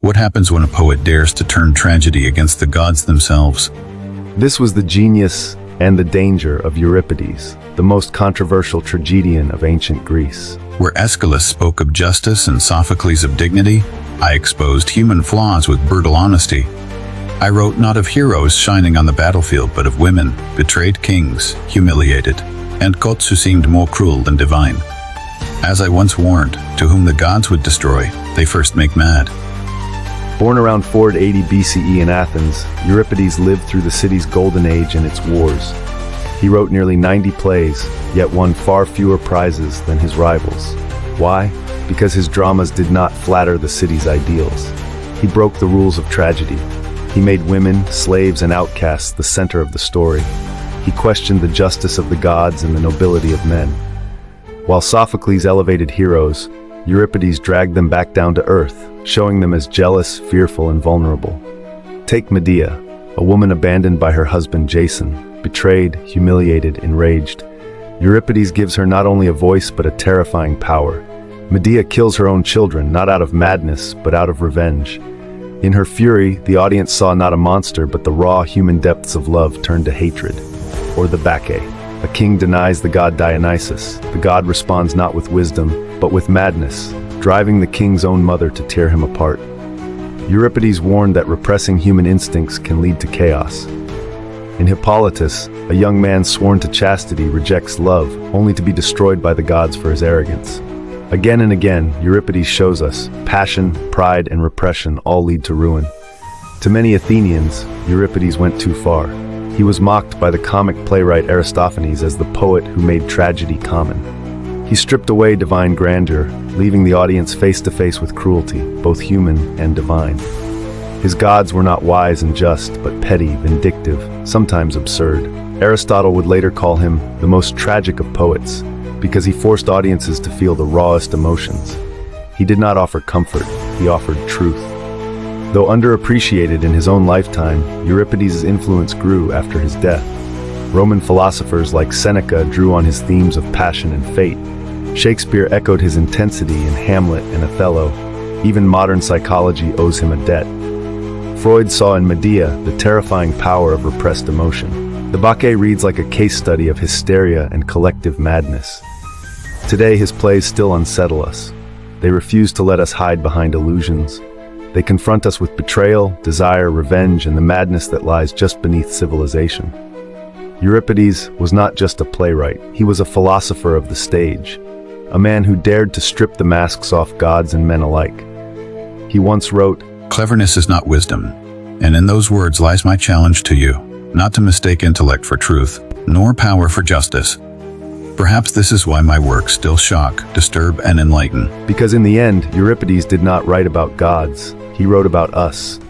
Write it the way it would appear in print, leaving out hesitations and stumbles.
What happens when a poet dares to turn tragedy against the gods themselves? This was the genius and the danger of Euripides, the most controversial tragedian of ancient Greece. Where Aeschylus spoke of justice and Sophocles of dignity, I exposed human flaws with brutal honesty. I wrote not of heroes shining on the battlefield, but of women, betrayed kings, humiliated, and gods who seemed more cruel than divine. As I once warned, to whom the gods would destroy, they first make mad. Born around 480 BCE in Athens, Euripides lived through the city's golden age and its wars. He wrote nearly 90 plays, yet won far fewer prizes than his rivals. Why? Because his dramas did not flatter the city's ideals. He broke the rules of tragedy. He made women, slaves, and outcasts the center of the story. He questioned the justice of the gods and the nobility of men. While Sophocles elevated heroes, Euripides dragged them back down to earth, showing them as jealous, fearful, and vulnerable. Take Medea, a woman abandoned by her husband Jason, betrayed, humiliated, enraged. Euripides gives her not only a voice but a terrifying power. Medea kills her own children, not out of madness, but out of revenge. In her fury, the audience saw not a monster, but the raw human depths of love turned to hatred. Or the Bacchae. A king denies the god Dionysus. The god responds not with wisdom, but with madness, driving the king's own mother to tear him apart. Euripides warned that repressing human instincts can lead to chaos. In Hippolytus, a young man sworn to chastity rejects love, only to be destroyed by the gods for his arrogance. Again and again, Euripides shows us, passion, pride, and repression all lead to ruin. To many Athenians, Euripides went too far. He was mocked by the comic playwright Aristophanes as the poet who made tragedy common. He stripped away divine grandeur, leaving the audience face to face with cruelty, both human and divine. His gods were not wise and just, but petty, vindictive, sometimes absurd. Aristotle would later call him the most tragic of poets, because he forced audiences to feel the rawest emotions. He did not offer comfort, he offered truth. Though underappreciated in his own lifetime, Euripides' influence grew after his death. Roman philosophers like Seneca drew on his themes of passion and fate. Shakespeare echoed his intensity in Hamlet and Othello. Even modern psychology owes him a debt. Freud saw in Medea the terrifying power of repressed emotion. The Bacchae reads like a case study of hysteria and collective madness. Today, his plays still unsettle us. They refuse to let us hide behind illusions. They confront us with betrayal, desire, revenge, and the madness that lies just beneath civilization. Euripides was not just a playwright, he was a philosopher of the stage, a man who dared to strip the masks off gods and men alike. He once wrote, "Cleverness is not wisdom, and in those words lies my challenge to you, not to mistake intellect for truth, nor power for justice." Perhaps this is why my works still shock, disturb, and enlighten. Because in the end, Euripides did not write about gods, he wrote about us.